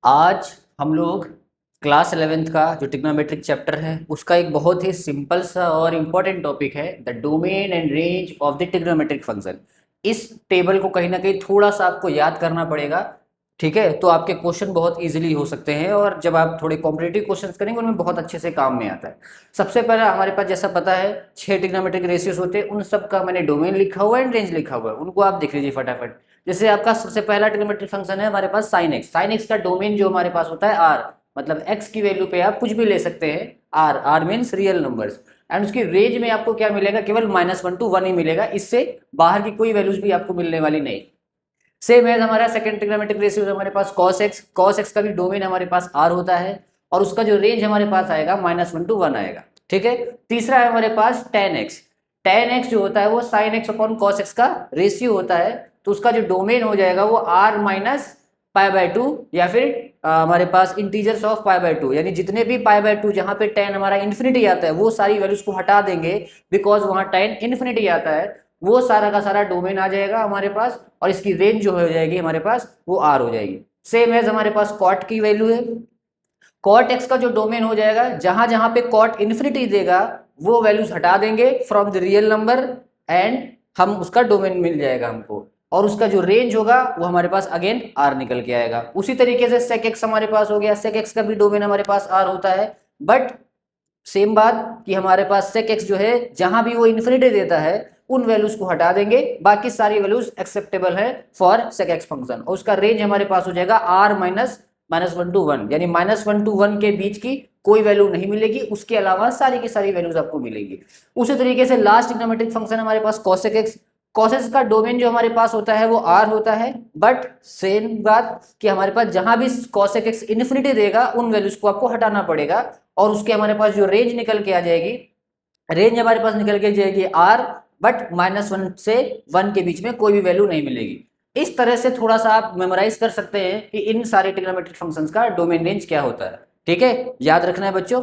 आज हम लोग क्लास 11th का जो ट्रिग्नोमेट्रिक चैप्टर है उसका एक बहुत ही सिंपल सा और इम्पोर्टेंट टॉपिक है the domain and range of the trigonometric function. इस टेबल को कहीं ना कहीं थोड़ा सा आपको याद करना पड़ेगा। ठीक है, तो आपके क्वेश्चन बहुत इजीली हो सकते हैं और जब आप थोड़े कॉम्पिटिटिव क्वेश्चंस करेंगे उनमें बहुत अच्छे से काम में आता है। सबसे पहला हमारे पास जैसा पता है 6 ट्रिग्नोमेट्रिक रेशियोज होते हैं, उन सब का मैंने डोमेन लिखा हुआ है एंड रेंज लिखा हुआ है, उनको आप देख लीजिए फटाफट। जैसे आपका सबसे पहला ट्रिग्नोमेट्रिक फंक्शन है हमारे पास sin x का डोमेन जो हमारे पास होता है r, मतलब x की वैल्यू पे आप कुछ भी ले सकते हैं। r means real numbers, and उसकी रेंज में आपको क्या मिलेगा, केवल -1 to 1 ही मिलेगा, इससे बाहर की कोई वैल्यूज भी आपको मिलने वाली नहीं। सेम एज हमारा सेकंड ट्रिग्नोमेट्रिक रेशियो हमारे पास cos x का भी डोमेन हमारे पास r होता है और उसका जो रेंज हमारे पास आएगा -1 to 1 आएगा। ठीक है, तीसरा है हमारे पास tan x जो होता है वो sin x upon cos x का रेशियो होता है, तो उसका जो डोमेन हो जाएगा वो r माइनस π/2 या फिर हमारे पास इंटीजर्स ऑफ π/2, यानी जितने भी π/2 जहां पे tan हमारा इन्फिनिटी आता है वो सारी वैल्यूज को हटा देंगे, बिकॉज वहां tan इन्फिनिटी आता है, वो सारा का सारा डोमेन आ जाएगा हमारे पास और इसकी रेंज जो हो जाएगी हमारे पास वो r हो जाएगी। सेम एज हमारे पास cot की वैल्यू है, cot x का जो डोमेन हो जाएगा जहां जहां पे cot इन्फिनिटी देगा वो वैल्यूज हटा देंगे from the real number and हम उसका डोमेन मिल जाएगा हमको, और उसका जो रेंज होगा वो हमारे पास अगेन r निकल के आएगा। उसी तरीके से sec x हमारे पास हो गया, sec x का भी डोमेन हमारे पास r होता है, बट सेम बात कि हमारे पास sec x जो है जहां भी वो इन्फिनिटी देता है उन वैल्यूज को हटा देंगे, बाकी सारी वैल्यूज एक्सेप्टेबल है फॉर sec x फंक्शन, और उसका रेंज हमारे पास हो जाएगा r -1 to 1, यानी -1 to 1 के बीच की कोई वैल्यू नहीं मिलेगी, उसके अलावा सारी की सारी वैल्यूज आपको मिलेगी। उसी तरीके से लास्ट ट्रिग्नोमेट्रिक फंक्शन हमारे पास cos x का डोमेन जो हमारे पास होता है वो r होता है, बट सेम बात कि हमारे पास जहां भी cos x इन्फिनिटी देगा उन वैल्यूज को आपको हटाना पड़ेगा, और उसके हमारे पास जो रेंज निकल के आ जाएगी, रेंज हमारे पास निकल के जाएगी r, बट -1 से 1 के बीच में कोई भी वैल्यू नहीं मिलेगी। इस तरह से थोड़ा सा आप मेमोराइज कर सकते हैं कि इन सारे ट्रिग्नोमेट्रिक फंक्शंस का डोमेन रेंज क्या होता है। ठीक है, याद रखना है बच्चों।